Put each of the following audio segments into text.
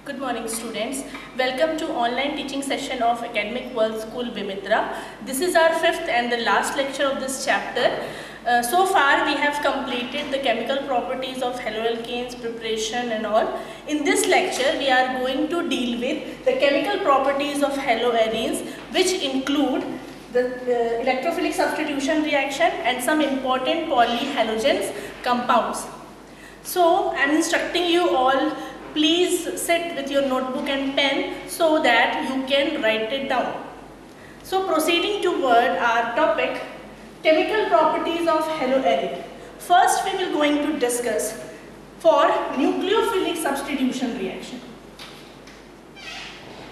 Good morning students. Welcome to online teaching session of Academic World School Vimitra. This is our fifth and the last lecture of this chapter. So far we have completed the chemical properties of haloalkanes, preparation and all. In this lecture we are going to deal with the chemical properties of haloarenes, which include the electrophilic substitution reaction and some important polyhalogens compounds. So I am instructing you all, please sit with your notebook and pen so that you can write it down. So proceeding toward our topic, chemical properties of haloarene. First we will going to discuss for nucleophilic substitution reaction.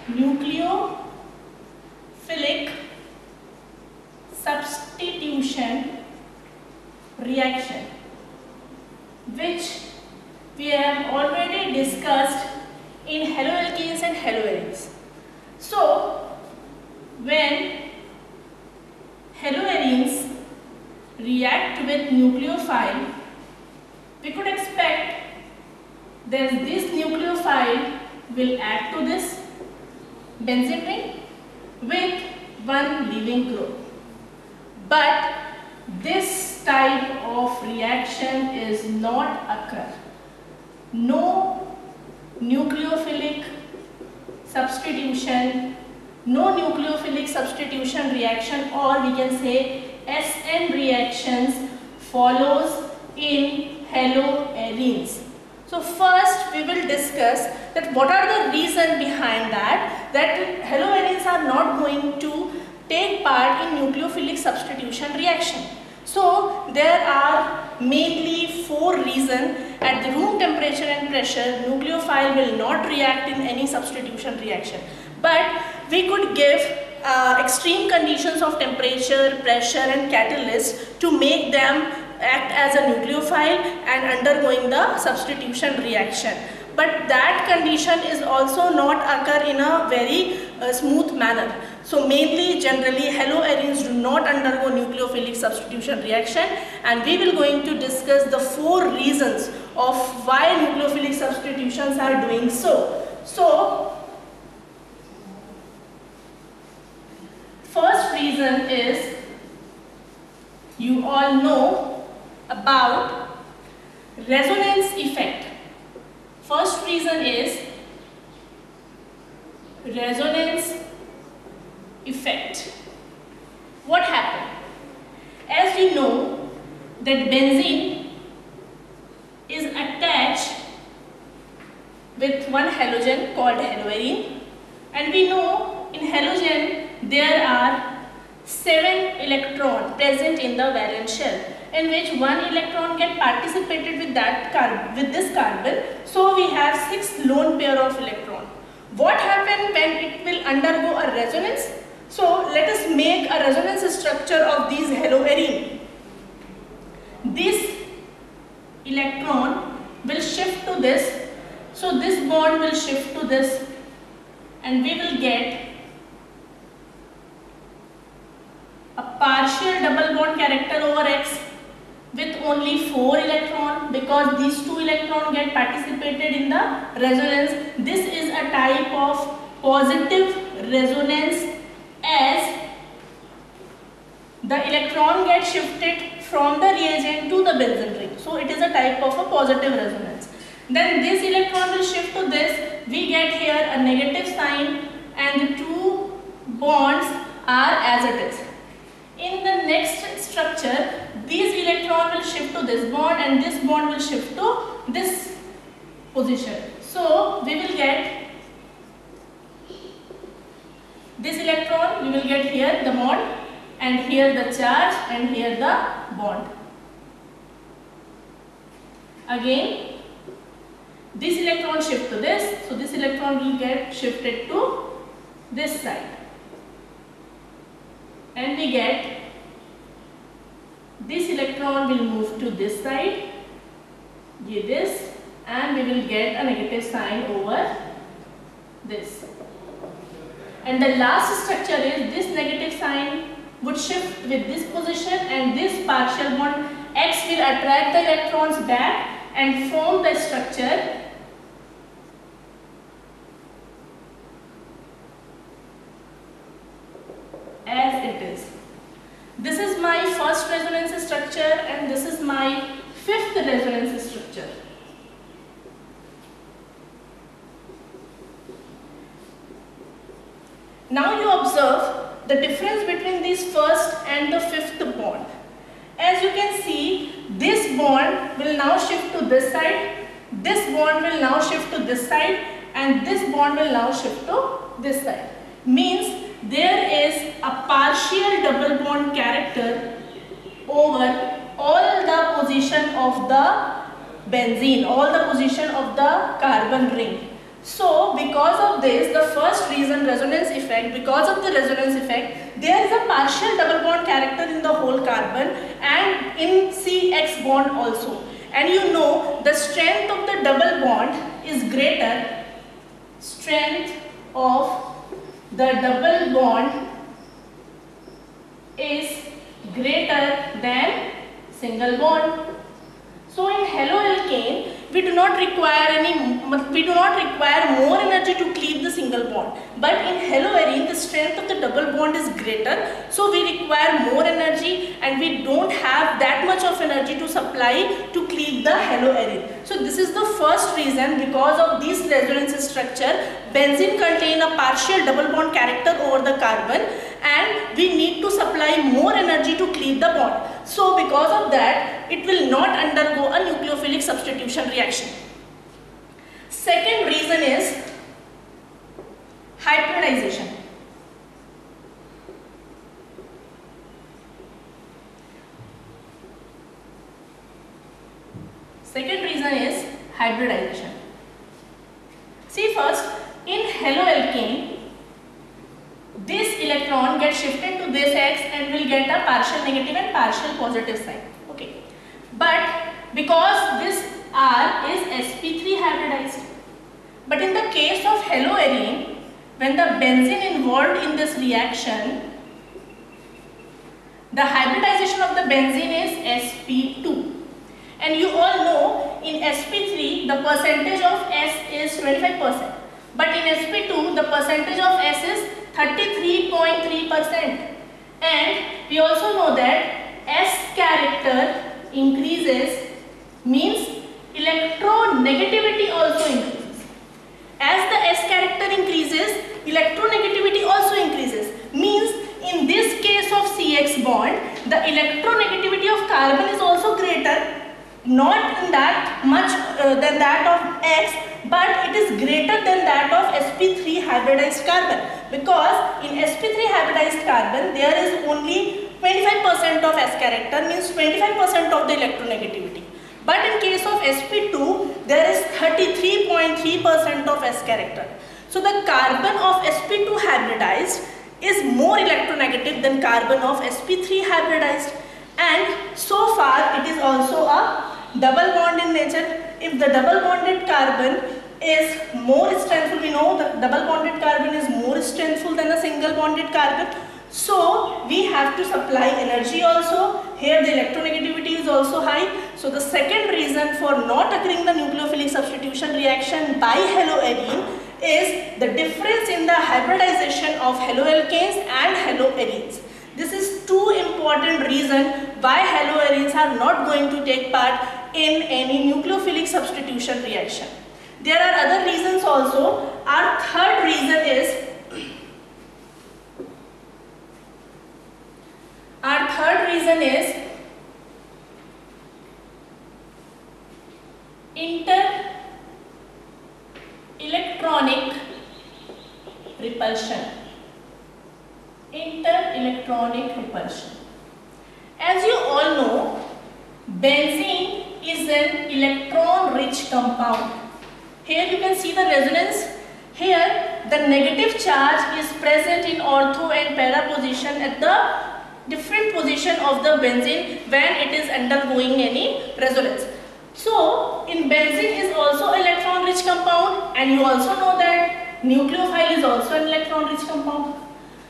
Nucleophilic substitution reaction, which we have already discussed in haloalkanes and haloarenes. So, when haloarenes react with nucleophile, we could expect that this nucleophile will add to this benzene ring with one leaving group. But this type of reaction is not occur. No nucleophilic substitution reaction, or we can say SN reactions follows in haloarenes. So first we will discuss that what are the reason behind that haloarenes are not going to take part in nucleophilic substitution reaction. So there are mainly four reasons. At the room temperature and pressure, nucleophile will not react in any substitution reaction. But we could give extreme conditions of temperature, pressure and catalyst to make them act as a nucleophile and undergoing the substitution reaction. But that condition is also not occur in a very smooth manner. So mainly generally haloarenes do not undergo nucleophilic substitution reaction, and we will going to discuss the four reasons of why nucleophilic substitutions are doing so. So first reason is, you all know about resonance effect. First reason is resonance effect. What happened? As we know that benzene is attached with one halogen called haloarene, and we know in halogen there are 7 electrons present in the valence shell, in which one electron get participated with this carbon. So we have 6 lone pair of electron. What happens when it will undergo a resonance? So let us make a resonance structure of these haloarene. This electron will shift to this, so this bond will shift to this, and we will get a partial double bond character over X with only 4 electrons, because these 2 electrons get participated in the resonance. This is a type of positive resonance, as the electron gets shifted from the reagent to the benzene ring. So it is a type of a positive resonance. Then this electron will shift to this. We get here a negative sign, and the 2 bonds are as it is. In the next structure, these electrons will shift to this bond, and this bond will shift to this position. So we will get this electron, we will get here the bond, and here the charge, and here the bond. Again, this electron shift to this, so this electron will get shifted to this side, and we get this electron will move to this side, this, and we will get a negative sign over this. And the last structure is this negative sign would shift with this position, and this partial bond X will attract the electrons back and form the structure first resonance structure and this is my fifth resonance structure. Now you observe the difference between this first and the fifth bond. As you can see, this bond will now shift to this side, this bond will now shift to this side, and this bond will now shift to this side. Means there is a partial double bond character over all the position of the benzene, all the position of the carbon ring. So because of this, the first reason, resonance effect, because of the resonance effect, there is a partial double bond character in the whole carbon and in CX bond also. And you know the strength of the double bond is greater, strength of the double bond is greater than single bond. So in haloalkane, we do not require more energy to cleave the single bond. But in haloarene, the strength of the double bond is greater, so we require more energy and we don't have that much of energy to supply to cleave the haloarene. So this is the first reason. Because of this resonance structure, benzene contain a partial double bond character over the carbon and we need to supply more energy to cleave the bond. So because of that, it will not undergo a nucleophilic substitution reaction. Second reason is hybridization. Second reason is hybridization. See, first, in haloalkane, this electron gets shifted to this X and will get a partial negative and partial positive sign. Okay. But because this R is sp3 hybridized. But in the case of haloarene, when the benzene involved in this reaction, the hybridization of the benzene is sp2. And you all know in sp3 the percentage of S is 25%. But in sp2 the percentage of S is 33.3%. And we also know that S character increases, means electronegativity also increases. As the S character increases, electronegativity also increases. Means in this case of CX bond, the electronegativity of carbon is also greater, not in that much than that of X, but it is greater than that of sp3 hybridized carbon, because in sp3 hybridized carbon there is only 25% of S character, means 25% of the electronegativity. But in case of sp2 there is 33.3% of S character. So the carbon of sp2 hybridized is more electronegative than carbon of sp3 hybridized, and so far it is also a double bond in nature. If the double bonded carbon is more strengthful, we know that double bonded carbon is more strengthful than a single bonded carbon. So we have to supply energy also. Here the electronegativity is also high. So the second reason for not occurring the nucleophilic substitution reaction by haloarene is the difference in the hybridization of haloalkanes and haloarenes. This is two important reasons why haloarenes are not going to take part in any nucleophilic substitution reaction. There are other reasons also. Our third reason is inter-electronic repulsion. Inter-electronic repulsion. As you all know, benzene is an electron-rich compound. Here you can see the resonance. Here the negative charge is present in ortho and para position at the different position of the benzene when it is undergoing any resonance. So in benzene is also electron-rich compound, and you also know that nucleophile is also an electron-rich compound.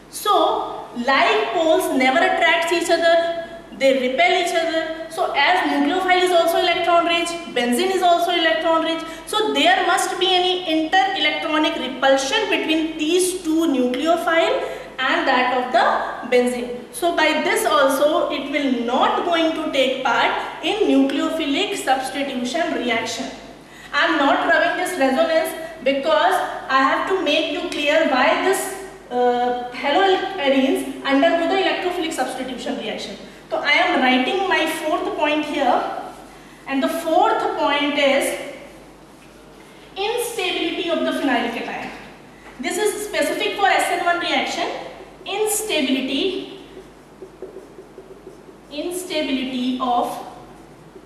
So like poles never attract each other, they repel each other. So as nucleophile is also electron-rich, benzene is also electron-rich. So there must be any inter-electronic repulsion between these two nucleophile and that of the benzene. So by this also it will not going to take part in nucleophilic substitution reaction. I am not rubbing this resonance because I have to make you clear why this haloarenes undergo the electrophilic substitution reaction. So I am writing my fourth point here, and the fourth point is instability of the phenyl cation. This is specific for SN1 reaction. Instability of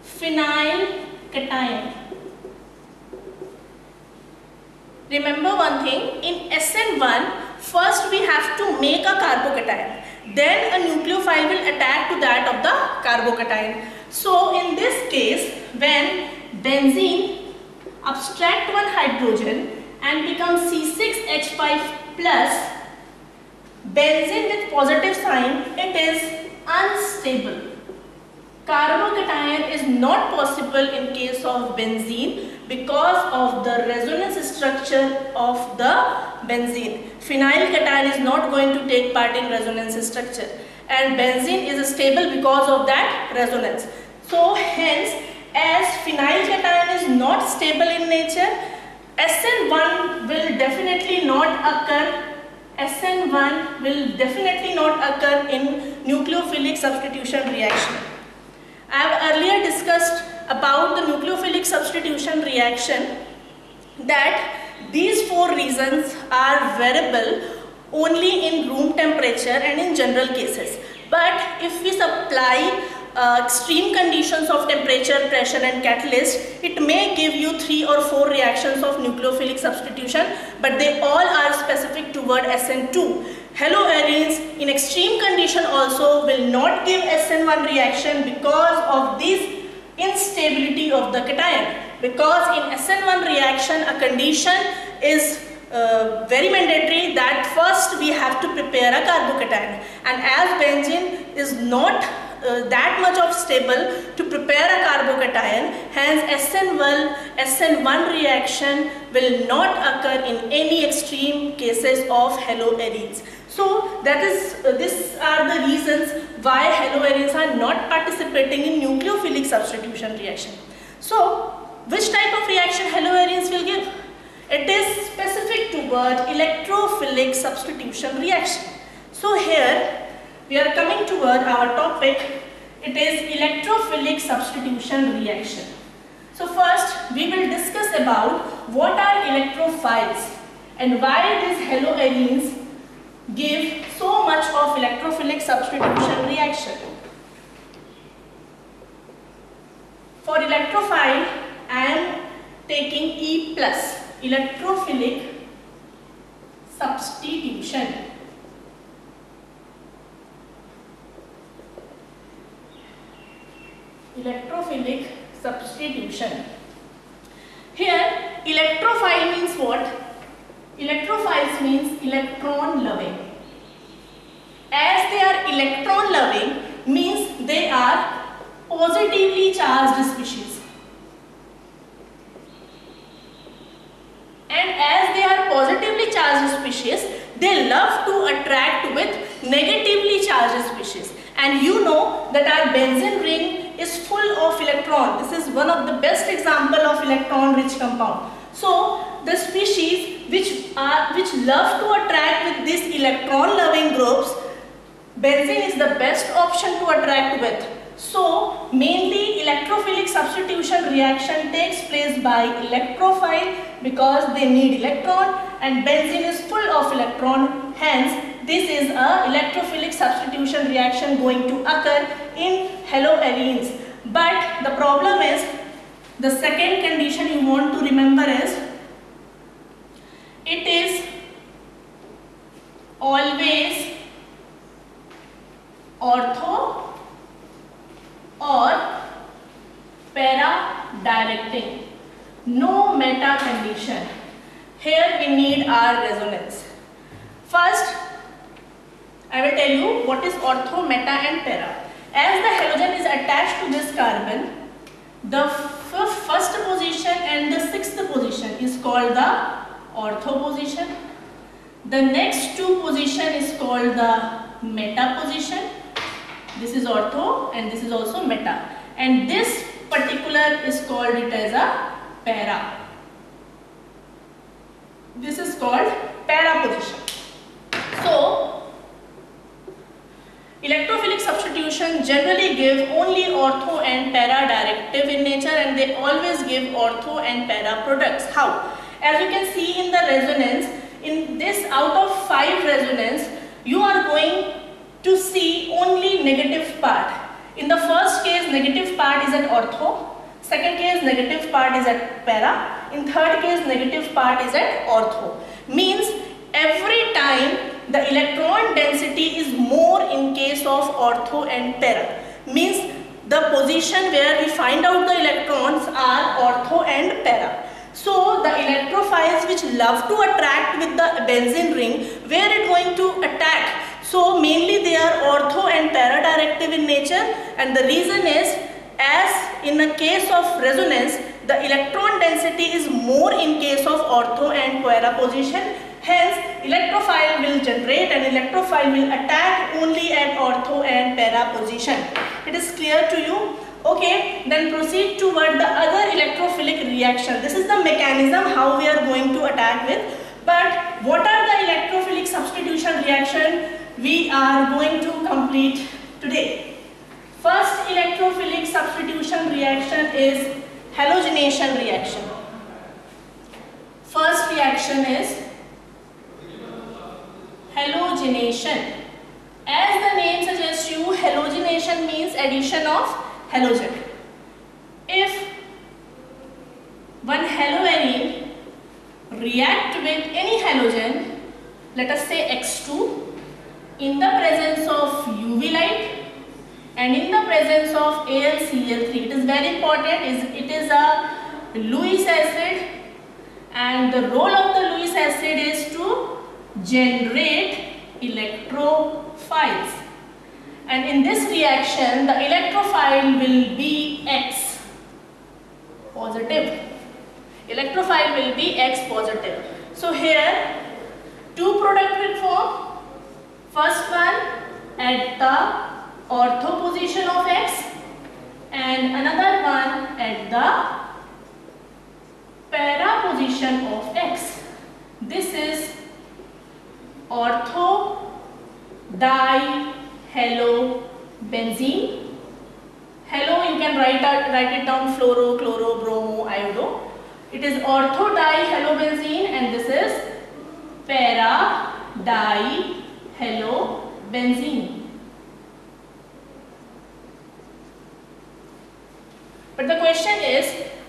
phenyl cation. Remember one thing, in SN1 first we have to make a carbocation, then a nucleophile will attack to that of the carbocation. So in this case, when benzene abstract one hydrogen and becomes C6H5 plus, benzene with positive sign, it is unstable. Carbocation is not possible in case of benzene because of the resonance structure of the benzene. Phenyl cation is not going to take part in resonance structure, and benzene is stable because of that resonance. So hence, as phenyl cation is not stable in nature, SN1 will definitely not occur. SN1 will definitely not occur in nucleophilic substitution reaction. I have earlier discussed about the nucleophilic substitution reaction that these four reasons are variable only in room temperature and in general cases. But if we supply extreme conditions of temperature, pressure and catalyst, it may give you 3 or 4 reactions of nucleophilic substitution, but they all are specific toward SN2. Haloarenes in extreme condition also will not give SN1 reaction because of this instability of the cation. Because in SN1 reaction a condition is very mandatory that first we have to prepare a carbocation, and as benzene is not that much of stable to prepare a carbocation, hence SN1 reaction will not occur in any extreme cases of haloarenes. So that is these are the reasons why haloarenes are not participating in nucleophilic substitution reaction. So which type of reaction haloarenes will give? It is specific toward electrophilic substitution reaction. So here we are coming toward our topic. It is electrophilic substitution reaction. So first we will discuss about what are electrophiles and why these haloarenes give so much of electrophilic substitution reaction. For electrophile I am taking E+, electrophilic substitution. Electrophilic substitution. Here electrophile means what? Electrophiles means electron loving. As they are electron loving means they are positively charged species. And as they are positively charged species, they love to attract with negatively charged species. And you know that our benzene ring is full of electron. This is one of the best example of electron rich compound. So the species which love to attract with these electron loving groups, benzene is the best option to attract with. So mainly electrophilic substitution reaction takes place by electrophile because they need electron, and benzene is full of electron, hence this is a electrophilic substitution reaction going to occur in haloarenes. But the problem is, the second condition you want to remember is, it is always ortho or para-directing, no meta condition. Here we need our resonance. First, I will tell you what is ortho, meta and para. As the halogen is attached to this carbon, the first position and the sixth position is called the ortho position. The next two position is called the meta position. This is ortho and this is also meta. And this particular is called it as a para. This is called para position. So, electrophilic substitution generally give only ortho and para directive in nature, and they always give ortho and para products. How? As you can see in the resonance, in this out of 5 resonance, you are going to see only negative part. In the first case, negative part is at ortho. Second case, negative part is at para. In third case, negative part is at ortho. Means every time the electron density is more in case of ortho and para. Means the position where we find out the electrons are ortho and para. So the electrophiles which love to attract with the benzene ring, where it going to attack? So mainly they are ortho and para directive in nature, and the reason is, as in the case of resonance, the electron density is more in case of ortho and para position. Hence, electrophile will generate and electrophile will attack only at ortho and para position. It is clear to you? Okay, then proceed toward the other electrophilic reaction. This is the mechanism how we are going to attack with. But what are the electrophilic substitution reaction we are going to complete today? First electrophilic substitution reaction is halogenation reaction. First reaction is halogenation. As the name suggests you, halogenation means addition of halogen. If one haloarine react with any halogen, let us say X2, in the presence of UV light and in the presence of AlCl3, it is very important, it is a Lewis acid, and the role of the Lewis acid is to generate electrophiles. And in this reaction, the electrophile will be X positive. Electrophile will be X positive. So here, 2 products will form. First one at the ortho position of X, and another one at the para position of X. This is ortho dihaloBenzene. Halo, you can write it down: fluoro, chloro, bromo, iodo. It is ortho dihaloBenzene, and this is para dihaloBenzene. But the question is,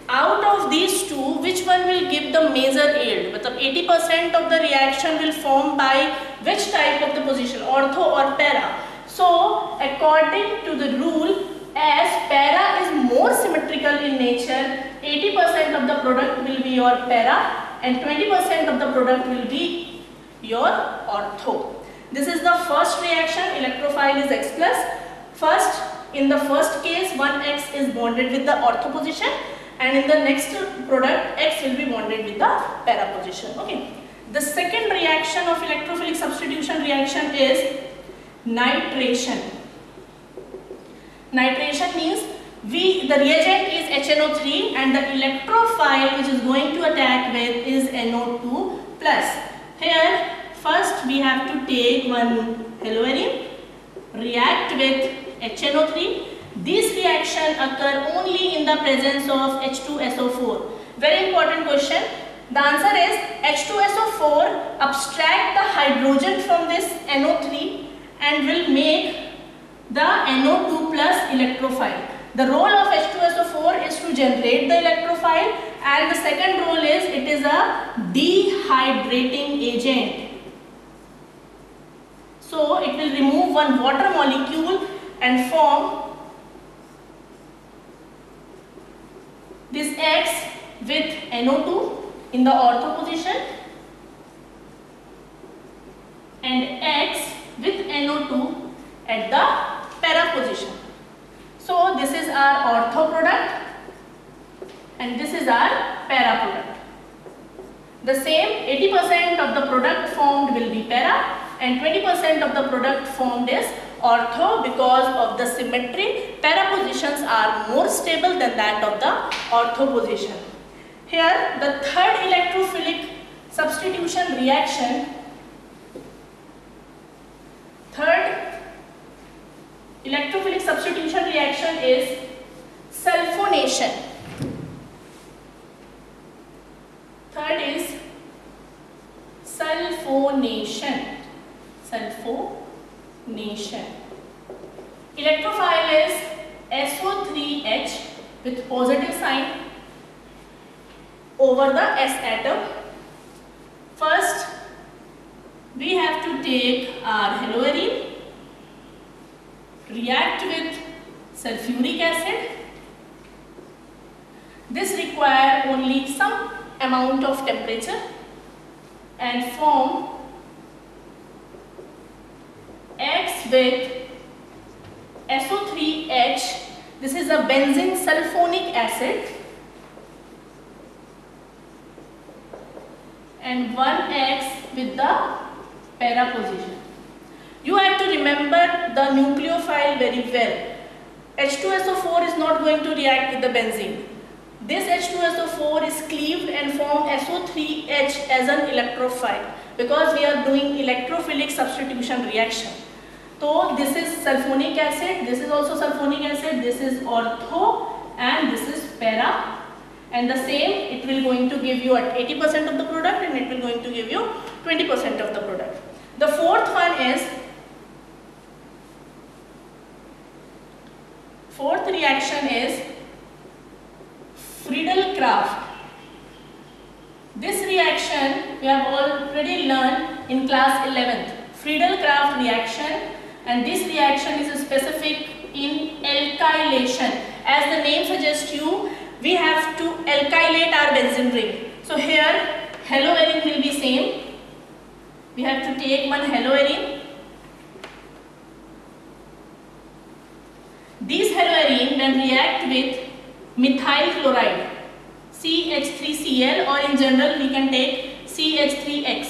out of these two, which one will give the major yield? But 80% of the reaction will form by which type of the position, ortho or para? So, according to the rule, as para is more symmetrical in nature, 80% of the product will be your para and 20% of the product will be your ortho. This is the first reaction. Electrophile is X plus. First, in the first case, 1X is bonded with the ortho position, and in the next product, X will be bonded with the para position. Okay. The second reaction of electrophilic substitution reaction is nitration. Nitration means the reagent is HNO3 and the electrophile which is going to attack with is NO2 plus. Here, first we have to take one haloarine, react with HNO3. This reaction occur only in the presence of H2SO4. Very important question. The answer is H2SO4 abstract the hydrogen from this NO3 and will make the NO2 plus electrophile. The role of H2SO4 is to generate the electrophile, and the second role is it is a dehydrating agent. So it will remove one water molecule and form this X with NO2 in the ortho position and X with NO2 at the para position. So this is our ortho product and this is our para product. The same 80% of the product formed will be para and 20% of the product formed is ortho because of the symmetry. Para positions are more stable than that of the ortho position. Here the third electrophilic substitution reaction, is sulfonation. Third is sulfonation. Electrophile is SO3H with positive sign over the S atom. First, we have to take our haloarine, react with sulfuric acid. This requires only some amount of temperature and form X with SO3H. This is a benzene sulfonic acid, and 1X with the para position. You have to remember the nucleophile very well. H2SO4 is not going to react with the benzene. This H2SO4 is cleaved and form SO3H as an electrophile because we are doing electrophilic substitution reaction. So this is sulfonic acid, this is also sulfonic acid, this is ortho and this is para, and the same it will going to give you at 80% of the product and it will going to give you 20% of the product. The fourth reaction is Friedel-Crafts. This reaction we have already learned in class 11th. Friedel-Crafts reaction, and this reaction is specific in alkylation. As the name suggests you, we have to alkylate our benzene ring. So here haloarine will be same. We have to take one haloarine. These haloarine when react with methyl chloride, CH3Cl, or in general we can take CH3X.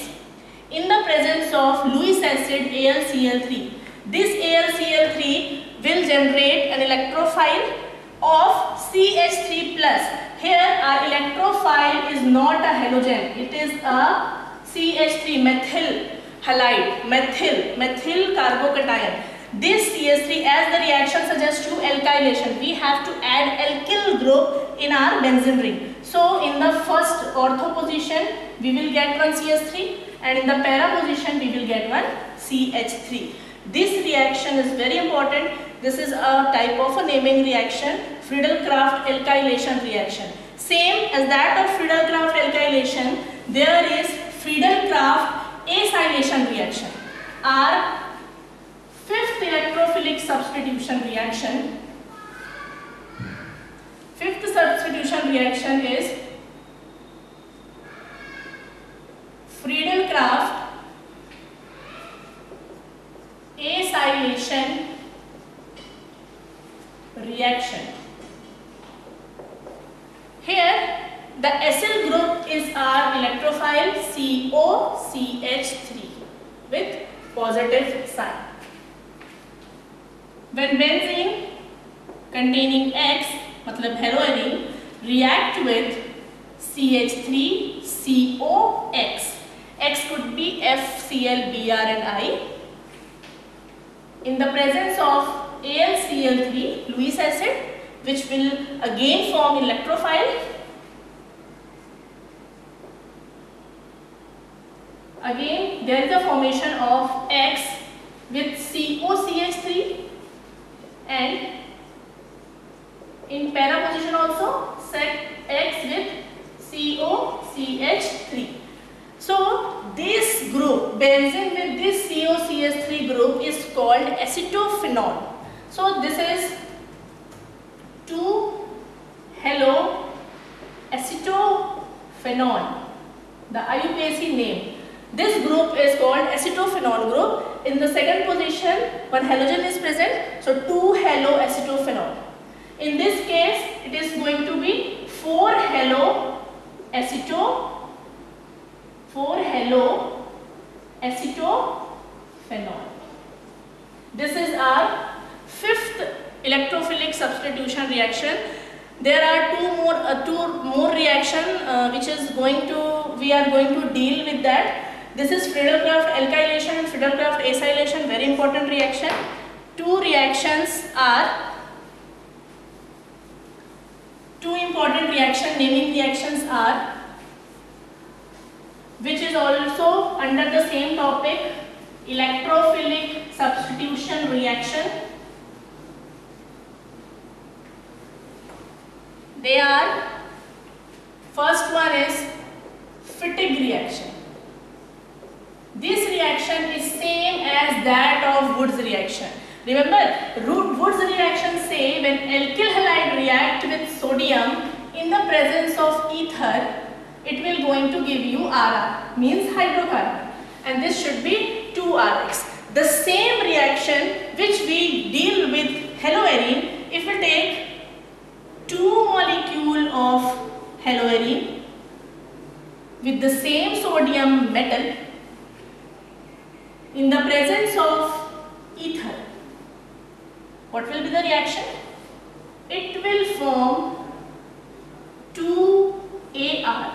In the presence of Lewis acid AlCl3, this AlCl3 will generate an electrophile of CH3+. Here our electrophile is not a halogen, it is a CH3 methyl halide, methyl carbocation. This CH3, as the reaction suggests you, alkylation, we have to add alkyl group in our benzene ring. So in the first ortho position we will get one CH3 and in the para position we will get one CH3. This reaction is very important. This is a type of a naming reaction, Friedel-Crafts alkylation reaction. Same as that of Friedel-Crafts alkylation, there is Friedel-Crafts acylation reaction. Our fifth electrophilic substitution reaction. Fifth substitution reaction is Friedel-Crafts acylation reaction. Here the acyl group is our electrophile COCH3 with positive sign. When benzene containing X, matlab haloarine, react with CH3COX. X could be FCl, Br and I. In the presence of AlCl3, Lewis acid, which will again form electrophile. Again there is a formation of X with COCH3 and in para position also set X with COCH3. So this group, benzene with this COCH3 group, is called acetophenol. So this is 2-haloacetophenol, the IUPAC name. This group is called acetophenol group. In the second position, one halogen is present, so 2-haloacetophenol. In this case, it is going to be 4-haloacetophenol phenol. This is our fifth electrophilic substitution reaction. There are two more reaction which is we are going to deal with that. This is Friedel-Crafts alkylation and Friedel-Crafts acylation, very important reaction. Two important reaction, naming reactions are, which is also under the same topic, electrophilic substitution reaction. They are, first one is Fittig reaction. This reaction is same as that of Wood's reaction. Remember, Wood's reaction say when alkyl halide react with sodium in the presence of ether, it will going to give you RR, means hydrocarbon, and this should be 2RX. The same reaction which we deal with haloarine, if we take 2 molecule of haloarine with the same sodium metal in the presence of ether, what will be the reaction? It will form 2AR,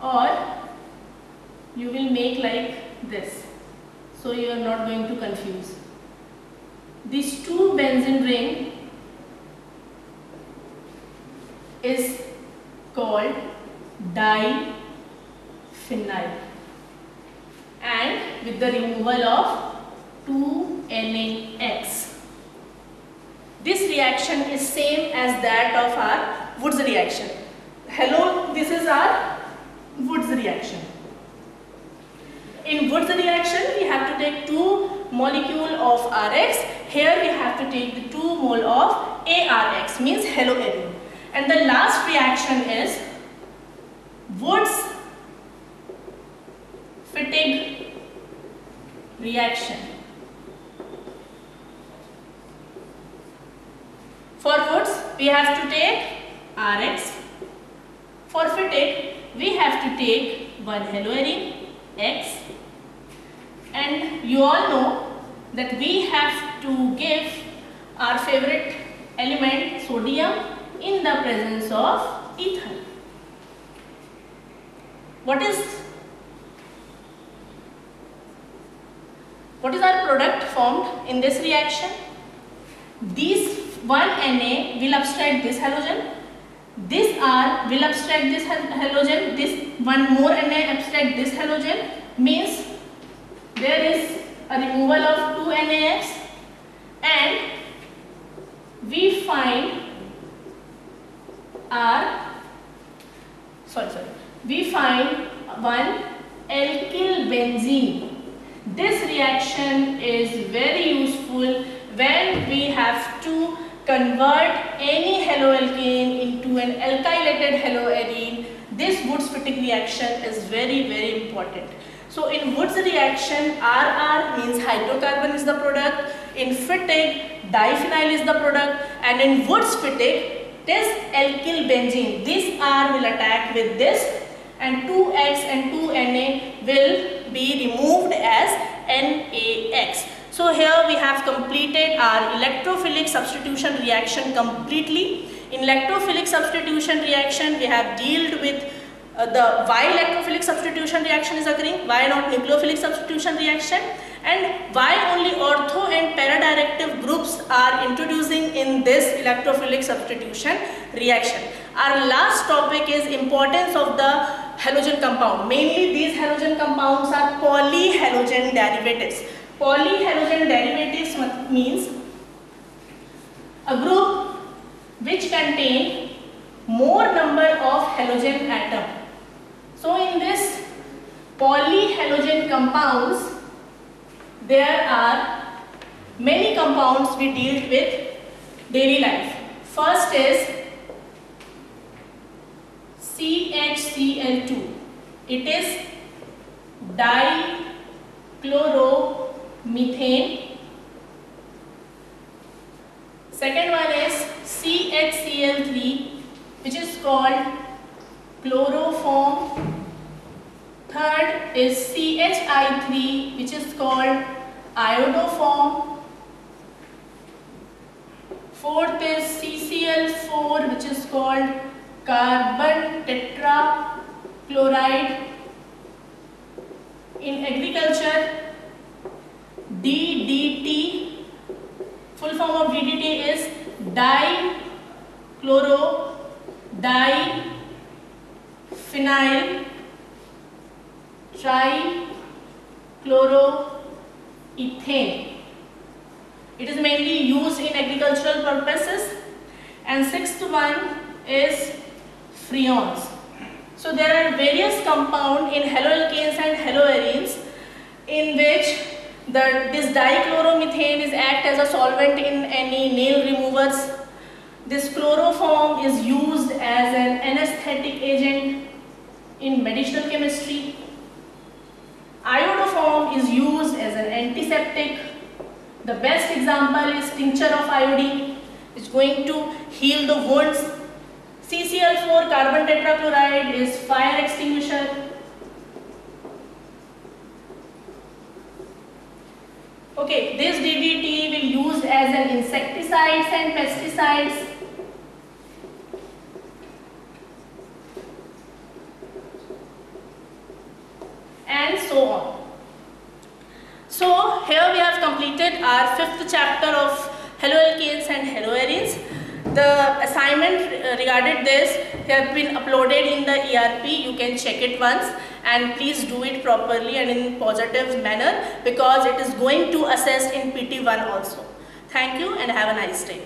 or you will make like this, so you are not going to confuse. This 2 benzene ring is called diphenyl, and with the removal of 2NaX. This reaction is same as that of our Wood's reaction. This is our Wood's reaction. In Wood's reaction, we have to take 2 molecule of Rx. Here we have to take the 2 mole of ARX, means haloarine. And the last reaction is Wood's Fittig reaction. For Wood's, we have to take Rx. For Fittig, we have to take 1 haloarine, X. And you all know that we have to give our favorite element, sodium, in the presence of ether. What is our product formed in this reaction? These 1 Na will abstract this halogen, this R will abstract this halogen, this 1 more Na abstract this halogen, means there is a removal of 2 NaX, and we find we find 1 alkyl benzene. This reaction is very useful when we have to convert any haloalkane into an alkylated haloarine. This Wood's Fittig reaction is very, very important. So in Wood's reaction, RR means hydrocarbon is the product, in Fittig, diphenyl is the product, and in Wood's Fittig, it is alkyl benzene. This R will attack with this, and 2X and 2Na will be removed as NaX. So here we have completed our electrophilic substitution reaction completely. In electrophilic substitution reaction, we have dealt with why electrophilic substitution reaction is occurring, why not nucleophilic substitution reaction, and why only ortho and para-directive groups are introducing in this electrophilic substitution reaction. Our last topic is importance of the halogen compound. Mainly these halogen compounds are polyhalogen derivatives. Polyhalogen derivatives means a group which contain more number of halogen atom. So in this polyhalogen compounds, there are many compounds we deal with daily life. First is CHCl2. It is dichloromethane. Second one is CHCl3, which is called chloroform Third is CHI3, which is called iodoform. Fourth is CCl4, which is called carbon tetrachloride. In agriculture, DDT, full form of DDT is diphenyl trichloroethane. It is mainly used in agricultural purposes. And sixth one is freons. So there are various compounds in haloalkanes and haloarenes in which this dichloromethane is act as a solvent in any nail removers. This chloroform is used as an anesthetic agent in medicinal chemistry. Iodoform is used as an antiseptic. The best example is tincture of iodine. It's going to heal the wounds. CCl4, carbon tetrachloride, is fire extinguisher. Okay, this DDT will used as an insecticides and pesticides. And so on. So here we have completed our fifth chapter of haloalkanes and haloarenes. The assignment regarding this have been uploaded in the ERP. You can check it once and please do it properly and in positive manner because it is going to assess in PT1 also. Thank you and have a nice day.